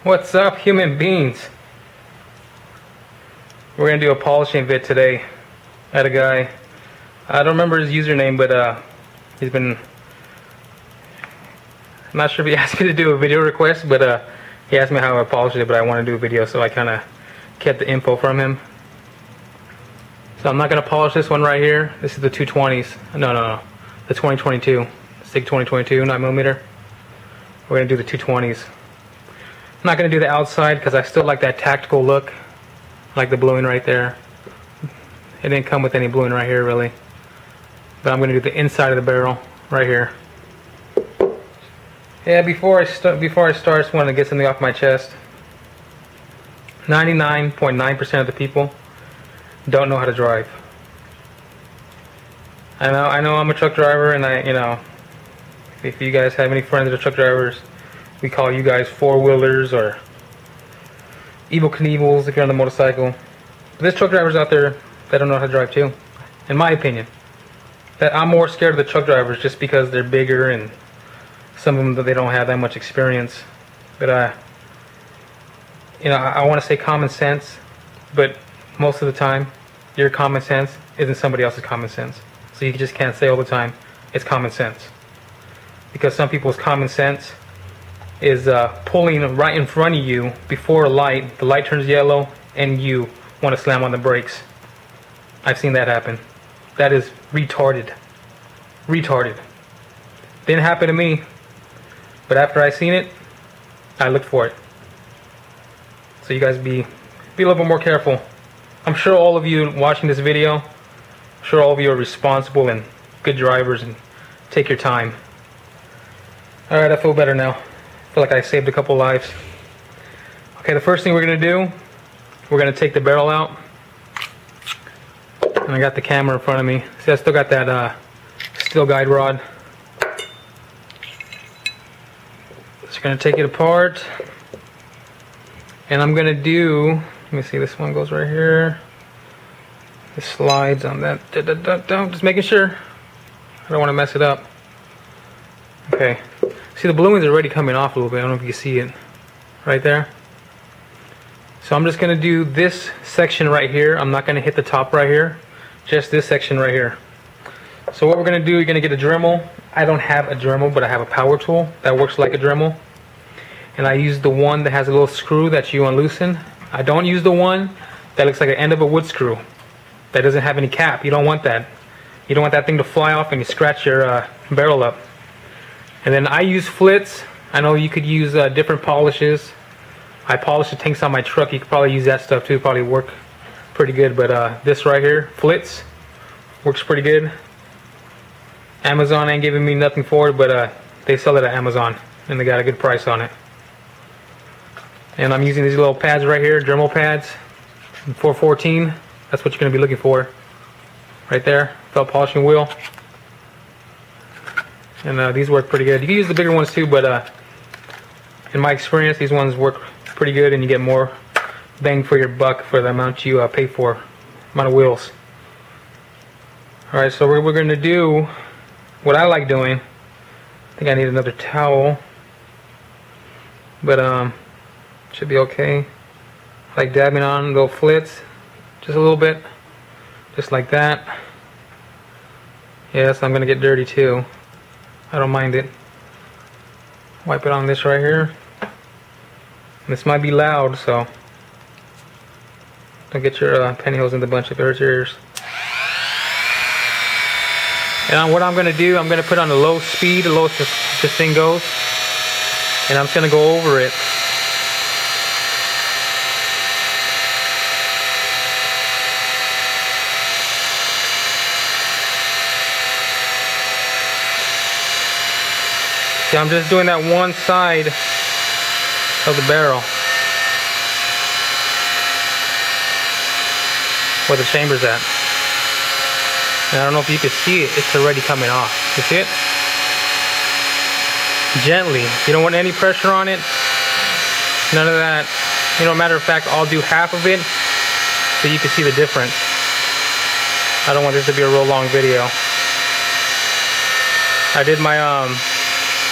What's up, human beings? We're gonna do a polishing vid today. I had a guy, I don't remember his username, but he's been, I'm not sure if he asked me to do a video request, but he asked me how I polish it, but I want to do a video, so I kind of kept the info from him. So I'm not gonna polish this one right here. This is the 220s. No, the 2022, SIG 2022 9mm. We're gonna do the 220s. I'm not going to do the outside because I still like that tactical look. I like the bluing right there. It didn't come with any bluing right here really. But I'm going to do the inside of the barrel right here. Yeah, before I start, I just wanted to get something off my chest. 99.9% of the people don't know how to drive. I know I'm a truck driver, and if you guys have any friends that are truck drivers, we call you guys four-wheelers or Evel Knievels if you're on the motorcycle. But there's truck drivers out there that don't know how to drive too, in my opinion. That I'm more scared of the truck drivers just because they're bigger and some of them that they don't have that much experience. But I want to say common sense, but most of the time your common sense isn't somebody else's common sense. So you just can't say all the time it's common sense, because some people's common sense is pulling right in front of you before a light, the light turns yellow, and you want to slam on the brakes. I've seen that happen. That is retarded. Retarded. Didn't happen to me, but after I seen it, I looked for it. So you guys be a little bit more careful. I'm sure all of you watching this video, I'm sure all of you are responsible and good drivers and take your time. Alright, I feel better now. I feel like I saved a couple lives. Okay, the first thing we're going to do, we're going to take the barrel out. And I got the camera in front of me. See, I still got that steel guide rod. Just going to take it apart. And I'm going to do, let me see, this one goes right here. It slides on that. Just making sure. I don't want to mess it up. Okay. See, the bluing's already coming off a little bit. I don't know if you can see it right there. So I'm just going to do this section right here. I'm not going to hit the top right here. Just this section right here. So what we're going to do, you're going to get a Dremel. I don't have a Dremel, but I have a power tool that works like a Dremel. And I use the one that has a little screw that you unloosen. I don't use the one that looks like the end of a wood screw. That doesn't have any cap. You don't want that. You don't want that thing to fly off and you scratch your barrel up. And then I use Flitz. I know you could use different polishes. I polish the tanks on my truck. You could probably use that stuff too. Probably work pretty good. But this right here, Flitz, works pretty good. Amazon ain't giving me nothing for it, but they sell it at Amazon, and they got a good price on it. And I'm using these little pads right here, Dremel pads, 414. That's what you're going to be looking for, right there. Felt polishing wheel. And these work pretty good. You can use the bigger ones too, but in my experience, these ones work pretty good, and you get more bang for your buck for the amount you pay for, amount of wheels. Alright, so we're going to do what I like doing. I think I need another towel, but should be okay. I like dabbing on little Flitz, just a little bit, just like that. Yes, I'm going to get dirty too. I don't mind it. Wipe it on this right here. This might be loud, so don't get your pantyhose in the bunch if it hurts your ears. And what I'm going to do, I'm going to put on the low speed, the lowest this thing goes, and I'm just going to go over it. See, I'm just doing that one side of the barrel where the chamber's at. And I don't know if you can see it, it's already coming off. You see it? Gently. You don't want any pressure on it. None of that. You know, matter of fact, I'll do half of it so you can see the difference. I don't want this to be a real long video. I did my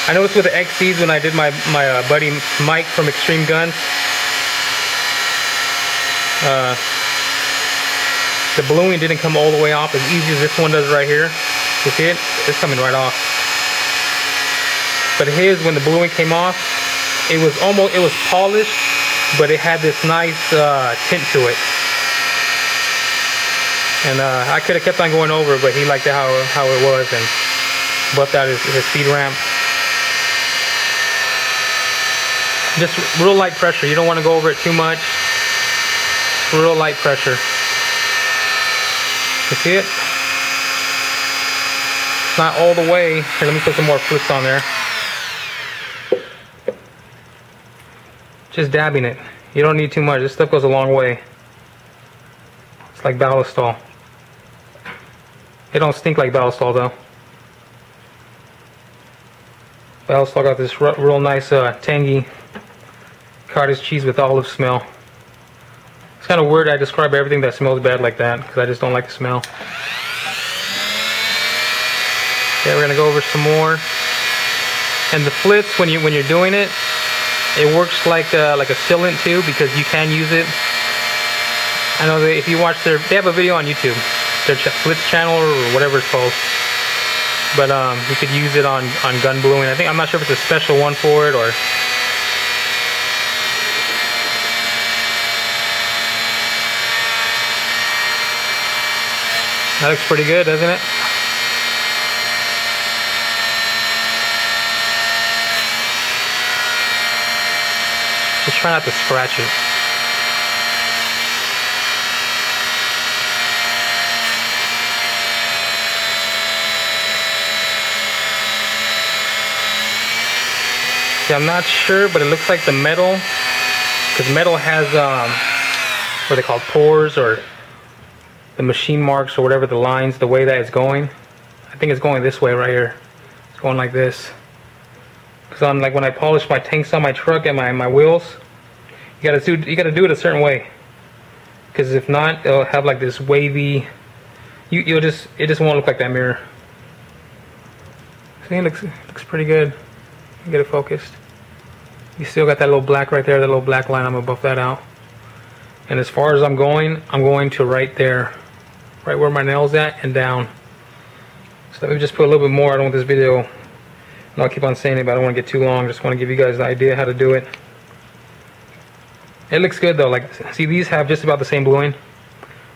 I noticed with the XCs when I did my buddy Mike from Extreme Guns, the ballooning didn't come all the way off as easy as this one does right here. You see it? It's coming right off. But his, when the ballooning came off, it was polished, but it had this nice tint to it. And I could have kept on going over, but he liked it how it was, and buffed out his speed ramp. Just real light pressure. You don't want to go over it too much. Real light pressure. You see it? It's not all the way. Here, let me put some more fruits on there. Just dabbing it. You don't need too much. This stuff goes a long way. It's like Ballistol. It don't stink like Ballistol though. Ballistol got this real nice tangy cottage cheese with olive smell. It's kind of weird I describe everything that smells bad like that, because I just don't like the smell. Okay, we're gonna go over some more. And the flitz, when you're doing it, it works like a sealant too, because you can use it. I know that if you watch they have a video on YouTube, their flitz channel or whatever it's called. But you could use it on gun ballooning. I'm not sure if it's a special one for it or. That looks pretty good, doesn't it? Just try not to scratch it. See, I'm not sure, but it looks like the metal, because metal has what are they called, pores, or the machine marks, or whatever, the lines, the way that it's going. I think it's going this way right here. It's going like this. Because like when I polish my tanks on my truck and my wheels, you gotta do it a certain way. Because if not, it'll have like this wavy. It just won't look like that mirror. See, it looks pretty good. Get it focused. You still got that little black right there, that little black line. I'm gonna buff that out. And as far as I'm going to right there, right where my nail's at, and down. So let me just put a little bit more. I don't want this video, and I'll keep on saying it, but I don't want to get too long. Just want to give you guys the idea how to do it. It looks good though. Like, see, these have just about the same bluing.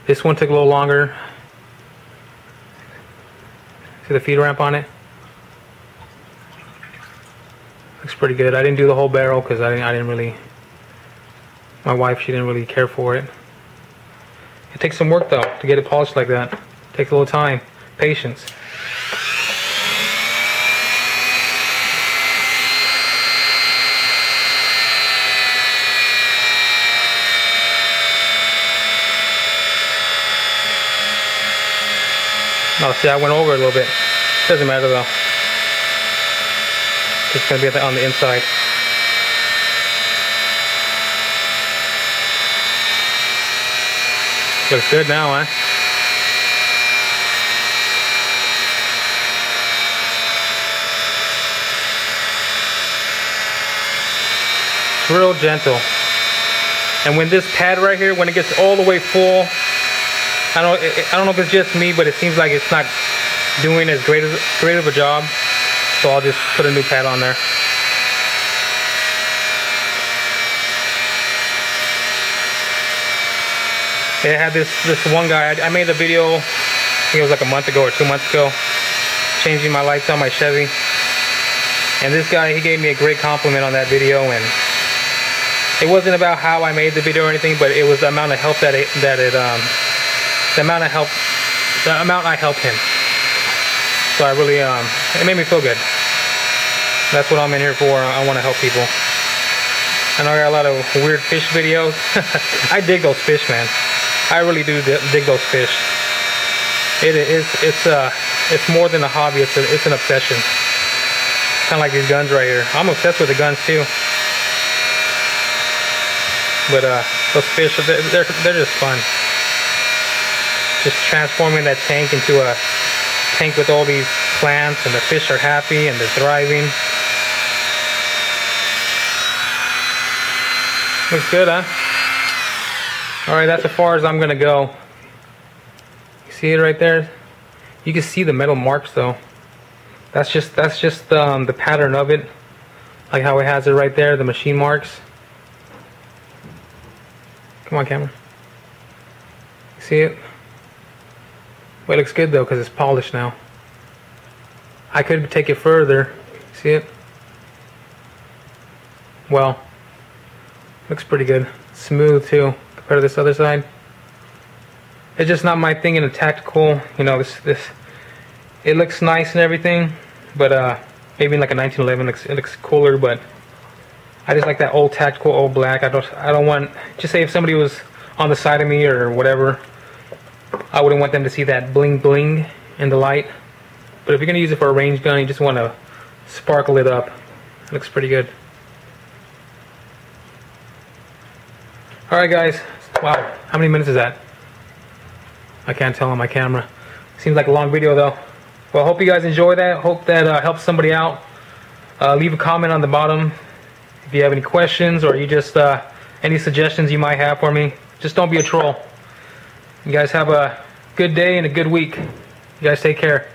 This one took a little longer. See the feed ramp on it? Looks pretty good. I didn't do the whole barrel because I didn't really. My wife, she didn't really care for it. It takes some work though to get it polished like that. It takes a little time, patience. Oh, see, I went over a little bit. Doesn't matter though. It's gonna be on the inside. Looks good now, huh? It's real gentle. And when this pad right here, when it gets all the way full, I don't know if it's just me, but it seems like it's not doing as great of a job. So I'll just put a new pad on there. It had this one guy, I made a video, I think it was like a month ago or 2 months ago, changing my lights on my Chevy. And this guy, he gave me a great compliment on that video, and it wasn't about how I made the video or anything, but it was the amount of help the amount I helped him. So I really, it made me feel good. That's what I'm in here for. I want to help people. I know I got a lot of weird fish videos. I dig those fish, man. I really do dig those fish. It's more than a hobby. It's an obsession. Kind of like these guns right here. I'm obsessed with the guns too. But those fish, they're just fun. Just transforming that tank into a tank with all these plants, and the fish are happy and they're thriving. Looks good, huh? Alright, that's as far as I'm gonna go. You see it right there? You can see the metal marks though. That's just the pattern of it. Like how it has it right there, the machine marks. Come on, camera. You see it? Well, it looks good though because it's polished now. I could take it further. See it? Well, looks pretty good. Smooth too compared to this other side. It's just not my thing in a tactical. You know, this. It looks nice and everything, but maybe in like a 1911 it looks cooler. But I just like that old tactical, old black. I don't want. Just say if somebody was on the side of me or whatever, I wouldn't want them to see that bling bling in the light. But if you're gonna use it for a range gun, you just want to sparkle it up. It looks pretty good. Alright guys, wow, how many minutes is that? I can't tell on my camera. Seems like a long video though. Well, I hope you guys enjoy that. Hope that helps somebody out. Leave a comment on the bottom if you have any questions or you just any suggestions you might have for me. Just don't be a troll. You guys have a good day and a good week. You guys take care.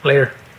Later.